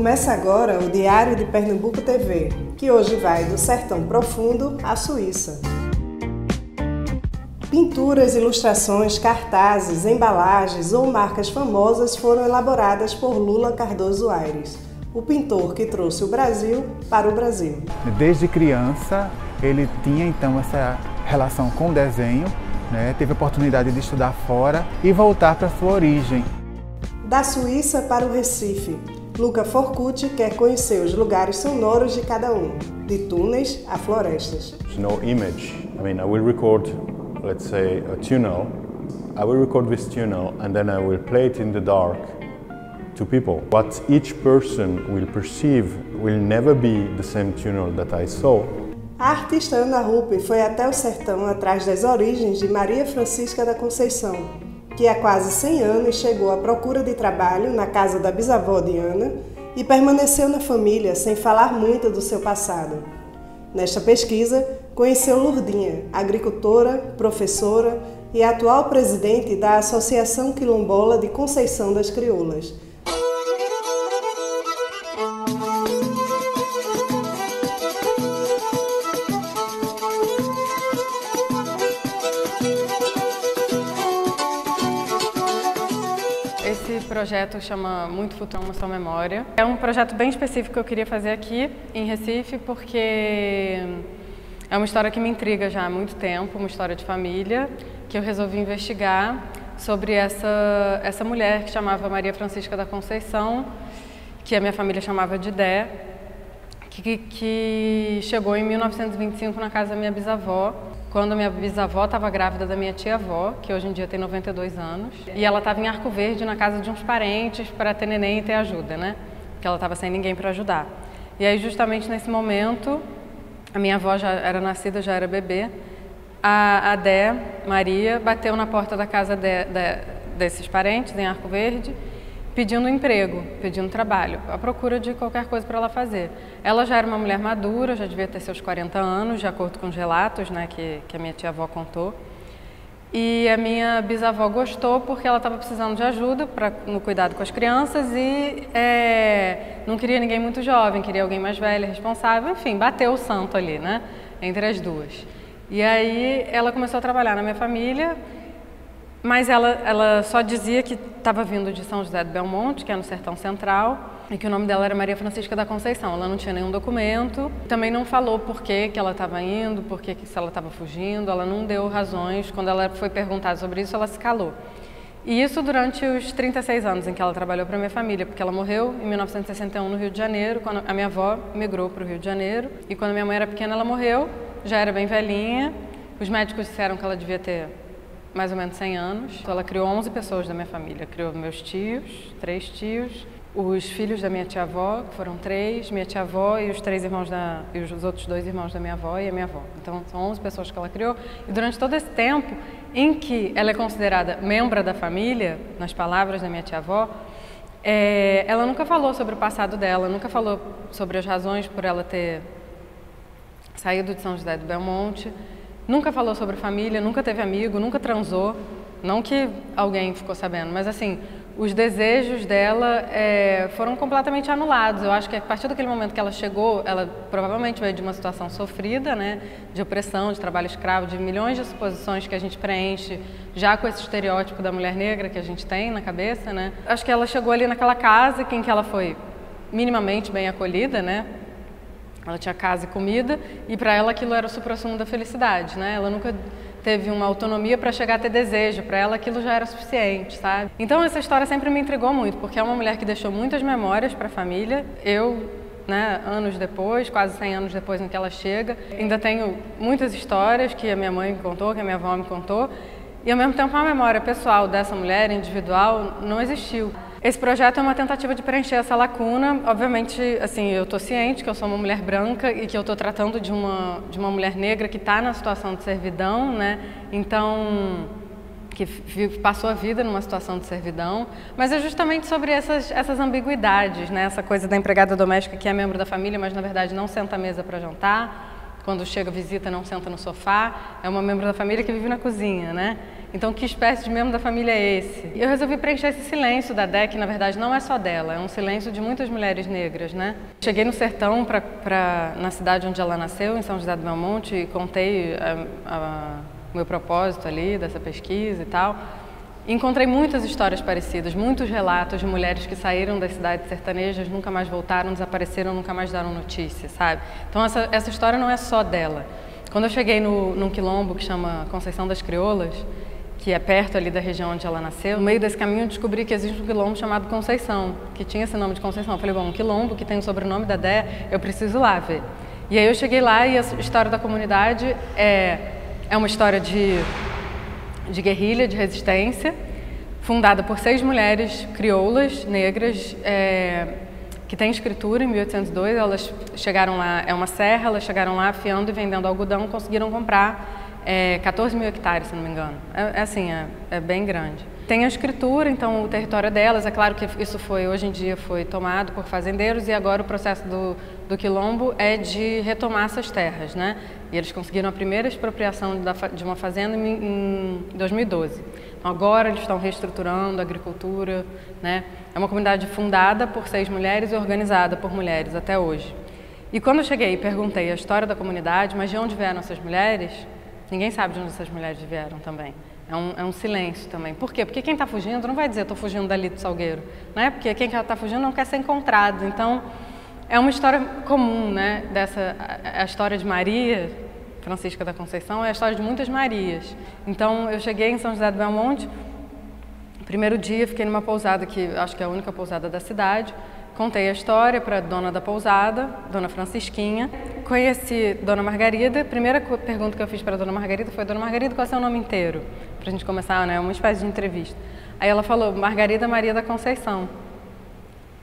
Começa agora o Diário de Pernambuco TV, que hoje vai do sertão profundo à Suíça. Pinturas, ilustrações, cartazes, embalagens ou marcas famosas foram elaboradas por Lula Cardoso Aires, o pintor que trouxe o Brasil para o Brasil. Desde criança, ele tinha então essa relação com o desenho, teve a oportunidade de estudar fora e voltar para sua origem. Da Suíça para o Recife, Luca Forcucci quer conhecer os lugares sonoros de cada um, de túneis a florestas. No image. I will record, let's say, a tunnel. I will record this tunnel and then I will play it in the dark to people. What each person will perceive will never be the same tunnel that I saw. A artista Ana Ruppe foi até o sertão atrás das origens de Maria Francisca da Conceição, que há quase 100 anos chegou à procura de trabalho na casa da bisavó de Ana e permaneceu na família sem falar muito do seu passado. Nesta pesquisa, conheceu Lurdinha, agricultora, professora e atual presidente da Associação Quilombola de Conceição das Crioulas. Esse projeto chama Muito Futuro, Uma Só Memória. É um projeto bem específico que eu queria fazer aqui em Recife, porque é uma história que me intriga já há muito tempo, uma história de família, que eu resolvi investigar sobre essa mulher que chamava Maria Francisca da Conceição, que a minha família chamava de Dé, que chegou em 1925 na casa da minha bisavó, quando a minha bisavó estava grávida da minha tia-avó, que hoje em dia tem 92 anos, e ela estava em Arco Verde, na casa de uns parentes, para ter neném e ter ajuda, Porque ela estava sem ninguém para ajudar. E aí, justamente nesse momento, a minha avó já era nascida, já era bebê, a Dé, Maria, bateu na porta da casa desses parentes, em Arco Verde, pedindo emprego, pedindo trabalho, à procura de qualquer coisa para ela fazer. Ela já era uma mulher madura, já devia ter seus 40 anos, de acordo com os relatos que a minha tia-avó contou. E a minha bisavó gostou porque ela estava precisando de ajuda no cuidado com as crianças e não queria ninguém muito jovem, queria alguém mais velho, responsável, enfim, bateu o santo ali, entre as duas. E aí ela começou a trabalhar na minha família, mas ela só dizia que estava vindo de São José do Belmonte, que é no Sertão Central, e que o nome dela era Maria Francisca da Conceição. Ela não tinha nenhum documento, também não falou por que ela estava indo, se ela estava fugindo, ela não deu razões. Quando ela foi perguntada sobre isso, ela se calou. E isso durante os 36 anos em que ela trabalhou para a minha família, porque ela morreu em 1961 no Rio de Janeiro, quando a minha avó migrou para o Rio de Janeiro, e quando minha mãe era pequena ela morreu, já era bem velhinha, os médicos disseram que ela devia ter mais ou menos 100 anos. Então ela criou 11 pessoas da minha família, criou meus tios, 3 tios, os filhos da minha tia-avó, que foram 3, minha tia-avó e os outros 2 irmãos da minha avó e a minha avó. Então são 11 pessoas que ela criou e durante todo esse tempo em que ela é considerada membro da família, nas palavras da minha tia-avó, ela nunca falou sobre o passado dela, nunca falou sobre as razões por ela ter saído de São José do Belmonte, nunca falou sobre família, nunca teve amigo, nunca transou, não que alguém ficou sabendo, mas assim, os desejos dela foram completamente anulados. Eu acho que a partir daquele momento que ela chegou, ela provavelmente veio de uma situação sofrida, de opressão, de trabalho escravo, de milhões de suposições que a gente preenche já com esse estereótipo da mulher negra que a gente tem na cabeça, Acho que ela chegou ali naquela casa em que ela foi minimamente bem acolhida, Ela tinha casa e comida e para ela aquilo era o suprassumo da felicidade, Ela nunca teve uma autonomia para chegar a ter desejo, para ela aquilo já era suficiente, sabe? Então essa história sempre me intrigou muito, porque é uma mulher que deixou muitas memórias para a família. Eu, anos depois, quase 100 anos depois em que ela chega, ainda tenho muitas histórias que a minha mãe me contou, que a minha avó me contou, e ao mesmo tempo a memória pessoal dessa mulher, individual, não existiu. Esse projeto é uma tentativa de preencher essa lacuna. Obviamente, assim, eu estou ciente que eu sou uma mulher branca e que eu estou tratando de uma mulher negra que está na situação de servidão, Então, que passou a vida numa situação de servidão. Mas é justamente sobre essas ambiguidades, Essa coisa da empregada doméstica que é membro da família, mas na verdade não senta à mesa para jantar. Quando chega visita, não senta no sofá. É uma membro da família que vive na cozinha, Então, que espécie de membro da família é esse? Eu resolvi preencher esse silêncio da Dé, que na verdade não é só dela, é um silêncio de muitas mulheres negras, né? Cheguei no sertão, na cidade onde ela nasceu, em São José do Belmonte, e contei o meu propósito ali, dessa pesquisa e tal. Encontrei muitas histórias parecidas, muitos relatos de mulheres que saíram das cidades sertanejas, nunca mais voltaram, desapareceram, nunca mais deram notícia, sabe? Então essa história não é só dela. Quando eu cheguei num quilombo que chama Conceição das Crioulas, que é perto ali da região onde ela nasceu, no meio desse caminho eu descobri que existe um quilombo chamado Conceição, que tinha esse nome de Conceição. Eu falei, bom, um quilombo que tem o sobrenome da Dé, eu preciso ir lá ver. E aí eu cheguei lá e a história da comunidade é uma história de guerrilha, de resistência, fundada por 6 mulheres crioulas, negras, que têm escritura em 1802. Elas chegaram lá, é uma serra, elas chegaram lá afiando e vendendo algodão, conseguiram comprar 14 mil hectares, se não me engano. É bem grande. Tem a escritura, então o território delas, é claro que isso hoje em dia foi tomado por fazendeiros e agora o processo do quilombo é de retomar essas terras, né? E eles conseguiram a primeira expropriação de uma fazenda em 2012. Então, agora eles estão reestruturando a agricultura, né? É uma comunidade fundada por 6 mulheres e organizada por mulheres até hoje. E quando eu cheguei e perguntei a história da comunidade, mas de onde vieram essas mulheres, ninguém sabe de onde essas mulheres vieram também. É um silêncio também. Por quê? Porque quem está fugindo não vai dizer estou fugindo dali do Salgueiro, né? Porque quem está fugindo não quer ser encontrado. Então, é uma história comum, né? A história de Maria Francisca da Conceição é a história de muitas Marias. Então, eu cheguei em São José do Belmonte, primeiro dia fiquei numa pousada que acho que é a única pousada da cidade. Contei a história para a dona da pousada, Dona Francisquinha. Conheci Dona Margarida. A primeira pergunta que eu fiz para a Dona Margarida foi: Dona Margarida, qual é o seu nome inteiro? Para a gente começar, né, uma espécie de entrevista. Aí ela falou: Margarida Maria da Conceição.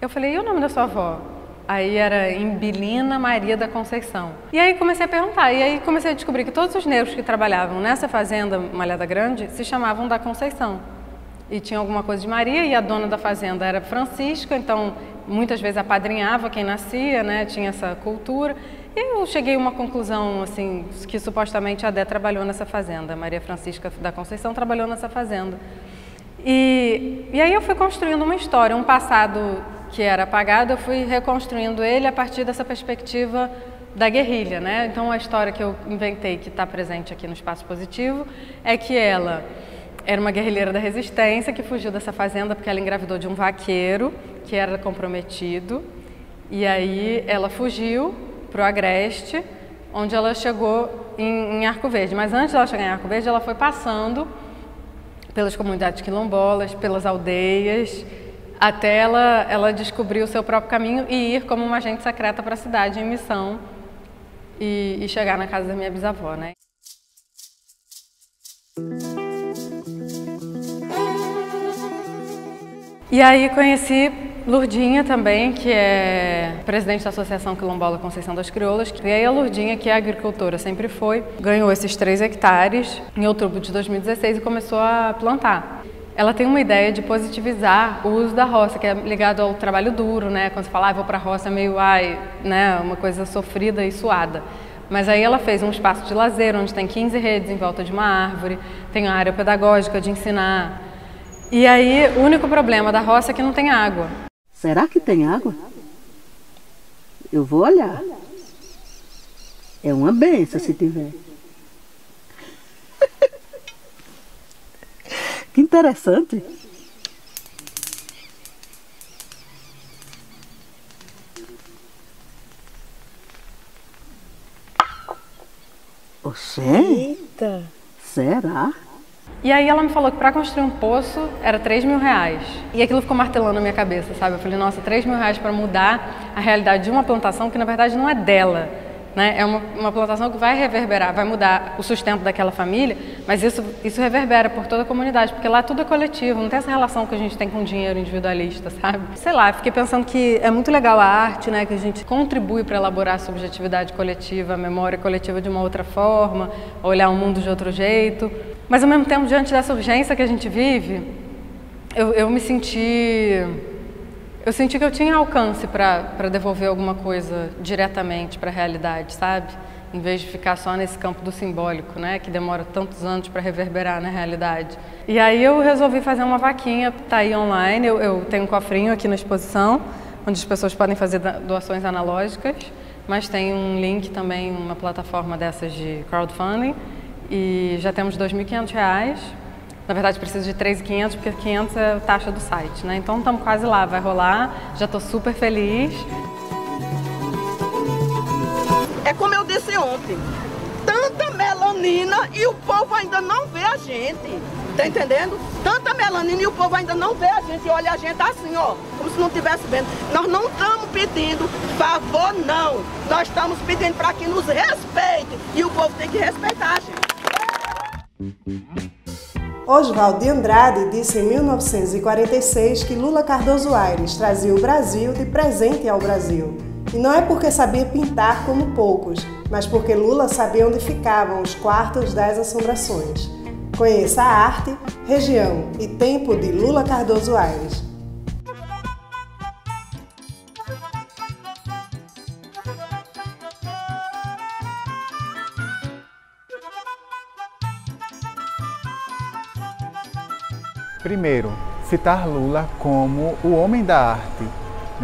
Eu falei: e o nome da sua avó? Aí era Embilina Maria da Conceição. E aí comecei a perguntar, e aí comecei a descobrir que todos os negros que trabalhavam nessa fazenda Malhada Grande se chamavam da Conceição. E tinha alguma coisa de Maria, e a dona da fazenda era Francisca, então muitas vezes apadrinhava quem nascia, né? Tinha essa cultura. E eu cheguei a uma conclusão, assim, que supostamente a Dé trabalhou nessa fazenda, Maria Francisca da Conceição trabalhou nessa fazenda. E aí eu fui construindo uma história, um passado que era apagado, eu fui reconstruindo ele a partir dessa perspectiva da guerrilha, né? Então a história que eu inventei, que está presente aqui no Espaço Positivo, é que ela era uma guerrilheira da resistência que fugiu dessa fazenda porque ela engravidou de um vaqueiro que era comprometido, e aí ela fugiu para o Agreste, onde ela chegou em Arco Verde. Mas antes de ela chegar em Arco Verde, ela foi passando pelas comunidades quilombolas, pelas aldeias, até ela descobrir o seu próprio caminho e ir como uma agente secreta para a cidade em missão e chegar na casa da minha bisavó, né? E aí conheci Lurdinha também, que é presidente da Associação Quilombola Conceição das Crioulas. E aí a Lurdinha, que é agricultora, sempre foi, ganhou esses 3 hectares em outubro de 2016 e começou a plantar. Ela tem uma ideia de positivizar o uso da roça, que é ligado ao trabalho duro, né? Quando você fala, vou para a roça, é meio, né? Uma coisa sofrida e suada. Mas aí ela fez um espaço de lazer, onde tem 15 redes em volta de uma árvore, tem a área pedagógica de ensinar. E aí, o único problema da roça é que não tem água. Será que tem água? Eu vou olhar. É uma benção se tiver. Que interessante. Oxê. Eita! Será? E aí ela me falou que para construir um poço era R$3.000. E aquilo ficou martelando na minha cabeça, sabe? Eu falei, nossa, R$3.000 para mudar a realidade de uma plantação que na verdade não é dela, né? É uma plantação que vai reverberar, vai mudar o sustento daquela família, mas isso reverbera por toda a comunidade, porque lá tudo é coletivo, não tem essa relação que a gente tem com o dinheiro individualista, sabe? Sei lá, fiquei pensando que é muito legal a arte, né? Que a gente contribui para elaborar a subjetividade coletiva, a memória coletiva de uma outra forma, olhar o mundo de outro jeito. Mas ao mesmo tempo, diante dessa urgência que a gente vive, eu senti que eu tinha alcance para devolver alguma coisa diretamente para a realidade, sabe? em vez de ficar só nesse campo do simbólico, né, que demora tantos anos para reverberar na realidade. E aí eu resolvi fazer uma vaquinha, tá aí online, eu tenho um cofrinho aqui na exposição, onde as pessoas podem fazer doações analógicas, mas tem um link também, uma plataforma dessas de crowdfunding, e já temos R$ 2.500. Na verdade, preciso de 3.500, porque 500 é a taxa do site, né? Então estamos quase lá, vai rolar, já estou super feliz. É como eu disse ontem, tanta melanina e o povo ainda não vê a gente, tá entendendo? Tanta melanina e o povo ainda não vê a gente, e olha a gente assim, ó, como se não estivesse vendo. Nós não estamos pedindo favor, não. Nós estamos pedindo para que nos respeite, e o povo tem que respeitar a gente. Oswald de Andrade disse em 1946 que Lula Cardoso Aires trazia o Brasil de presente ao Brasil. E não é porque sabia pintar como poucos, mas porque Lula sabia onde ficavam os quartos das assombrações. Conheça a arte, região e tempo de Lula Cardoso Aires. Primeiro, citar Lula como o homem da arte.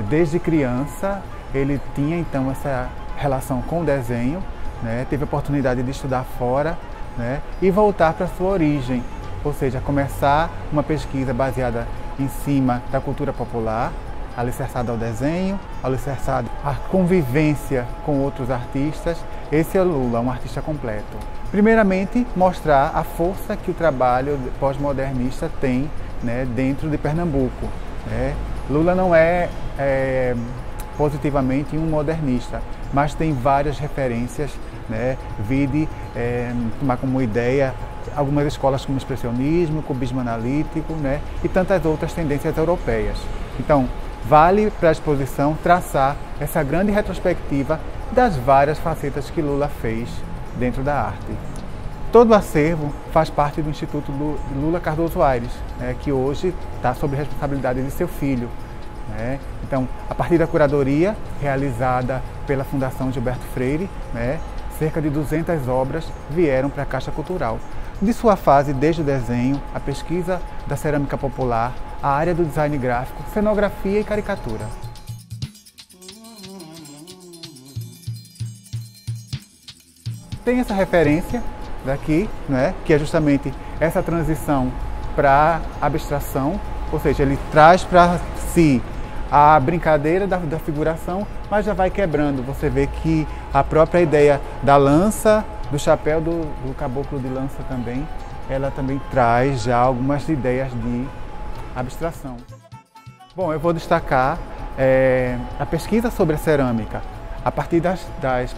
Desde criança, ele tinha então essa relação com o desenho, né? Teve a oportunidade de estudar fora, né? E voltar para sua origem, ou seja, começar uma pesquisa baseada em cima da cultura popular, alicerçada ao desenho, alicerçada à convivência com outros artistas. Esse é Lula, um artista completo. Primeiramente, mostrar a força que o trabalho pós-modernista tem, né, dentro de Pernambuco, né? Lula não é positivamente um modernista, mas tem várias referências, né? Vide tomar como ideia algumas escolas como expressionismo, cubismo analítico, né? E tantas outras tendências europeias. Então, vale para a exposição traçar essa grande retrospectiva das várias facetas que Lula fez dentro da arte. Todo o acervo faz parte do Instituto Lula Cardoso Aires, né, que hoje está sob responsabilidade de seu filho, né? Então, a partir da curadoria realizada pela Fundação Gilberto Freire, né, cerca de 200 obras vieram para a Caixa Cultural. De sua fase desde o desenho, a pesquisa da cerâmica popular, a área do design gráfico, cenografia e caricatura. Tem essa referência daqui, né, que é justamente essa transição para a abstração, ou seja, ele traz para si a brincadeira da figuração, mas já vai quebrando. Você vê que a própria ideia da lança, do chapéu do caboclo de lança também, ela também traz já algumas ideias de abstração. Bom, eu vou destacar a pesquisa sobre a cerâmica. A partir das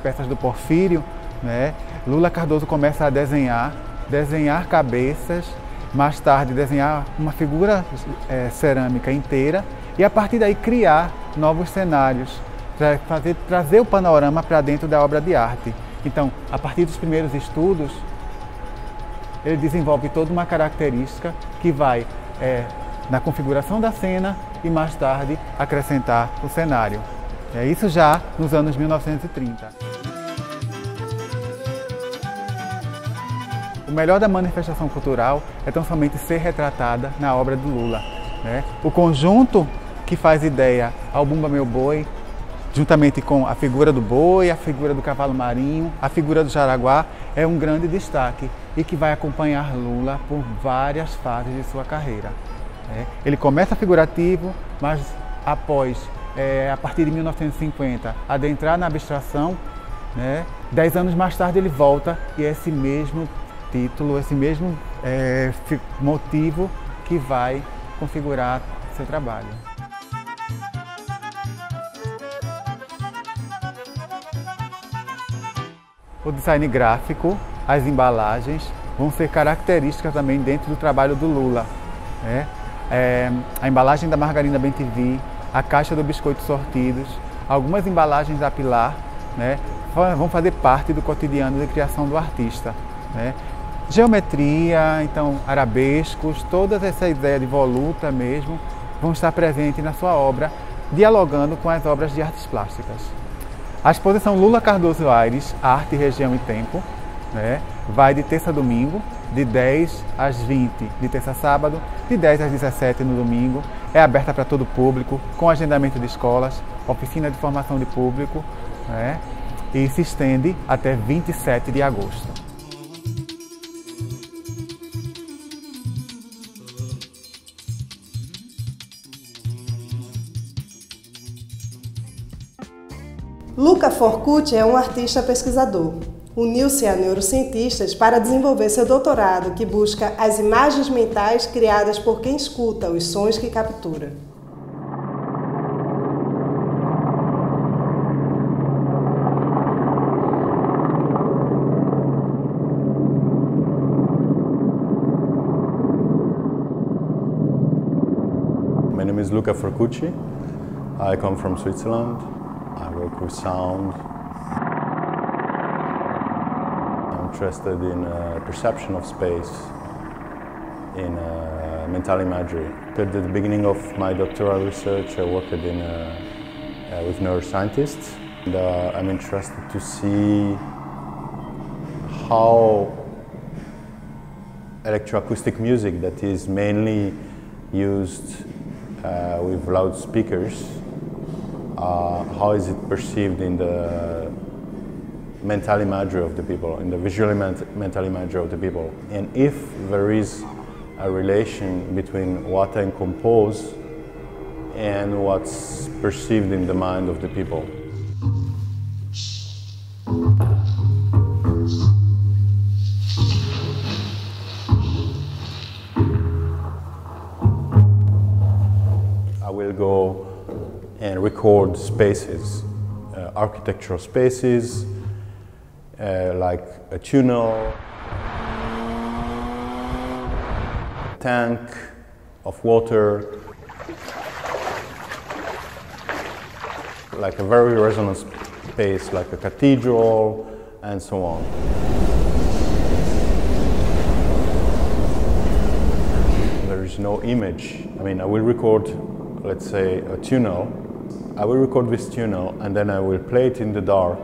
peças do Porfírio, né, Lula Cardoso começa a desenhar cabeças, mais tarde desenhar uma figura cerâmica inteira e a partir daí criar novos cenários, trazer o panorama para dentro da obra de arte. Então, a partir dos primeiros estudos, ele desenvolve toda uma característica que vai na configuração da cena e mais tarde acrescentar o cenário. É isso já nos anos 1930. O melhor da manifestação cultural é tão somente ser retratada na obra do Lula, né? O conjunto que faz ideia ao Bumba Meu Boi, juntamente com a figura do boi, a figura do cavalo marinho, a figura do jaraguá, é um grande destaque e que vai acompanhar Lula por várias fases de sua carreira. Ele começa figurativo, mas após, a partir de 1950, adentrar na abstração, né? 10 anos mais tarde ele volta e é esse mesmo título, esse mesmo motivo que vai configurar seu trabalho. O design gráfico, as embalagens vão ser características também dentro do trabalho do Lula, né? A embalagem da margarina Bem-TV, a caixa do biscoito sortidos, algumas embalagens da Pilar, né, vão fazer parte do cotidiano de criação do artista, né? Geometria, então arabescos, toda essa ideia de voluta mesmo vão estar presentes na sua obra, dialogando com as obras de artes plásticas. A exposição Lula Cardoso Aires, Arte, Região e Tempo, né, vai de terça a domingo, de 10 às 20 de terça a sábado, de 10 às 17 no domingo. É aberta para todo o público, com agendamento de escolas, oficina de formação de público, né, e se estende até 27 de agosto. Luca Forcucci é um artista pesquisador. Uniu-se a neurocientistas para desenvolver seu doutorado, que busca as imagens mentais criadas por quem escuta os sons que captura. My name is Luca Forcucci. I come from Switzerland. I work with sound. I'm interested in perception of space, in mental imagery. At the beginning of my doctoral research, I worked with neuroscientists. And, I'm interested to see how electroacoustic music that is mainly used with loudspeakers, how is it perceived in the mental imagery of the people, in the visual mental imagery of the people, and if there is a relation between what I compose and what's perceived in the mind of the people. I will go and record spaces, architectural spaces, like a tunnel, tank of water, like a very resonant space, like a cathedral, and so on. There is no image. I mean, I will record, let's say, a tunnel. I will record this tunnel and then I will play it in the dark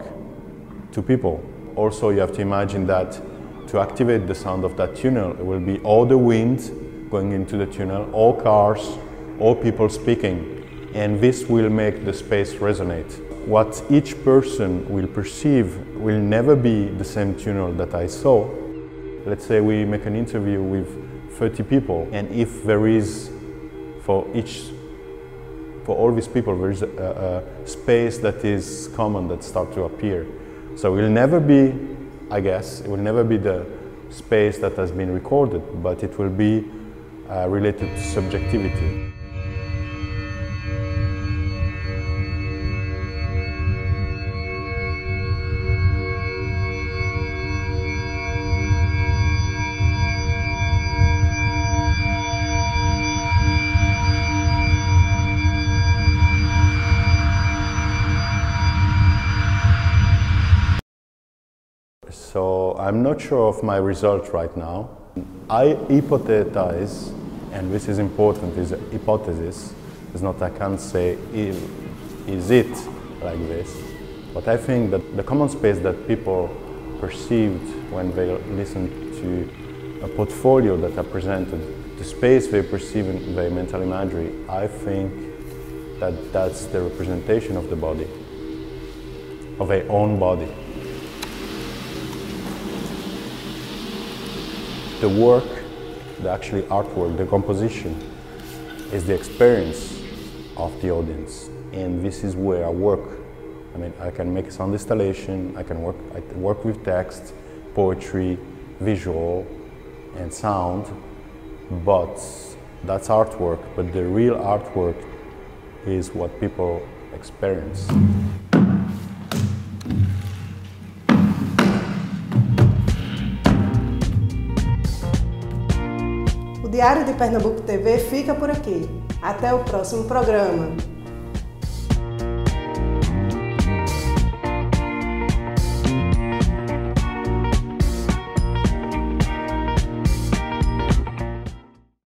to people. Also, you have to imagine that to activate the sound of that tunnel, it will be all the wind going into the tunnel, all cars, all people speaking, and this will make the space resonate. What each person will perceive will never be the same tunnel that I saw. Let's say we make an interview with 30 people, and if there is, for all these people, there is a space that is common that starts to appear. So it will never be, I guess, it will never be the space that has been recorded, but it will be related to subjectivity. So I'm not sure of my result right now. I hypothesize, and this is important, is a hypothesis. It's not, I can't say, is it like this? But I think that the common space that people perceived when they listened to a portfolio that are presented, the space they perceive in their mental imagery, I think that that's the representation of the body, of their own body. The work, the actually artwork, the composition, is the experience of the audience, and this is where I work. I mean, I can make a sound installation, I work with text, poetry, visual, and sound, but that's artwork. But the real artwork is what people experience. O Diário de Pernambuco TV fica por aqui. Até o próximo programa.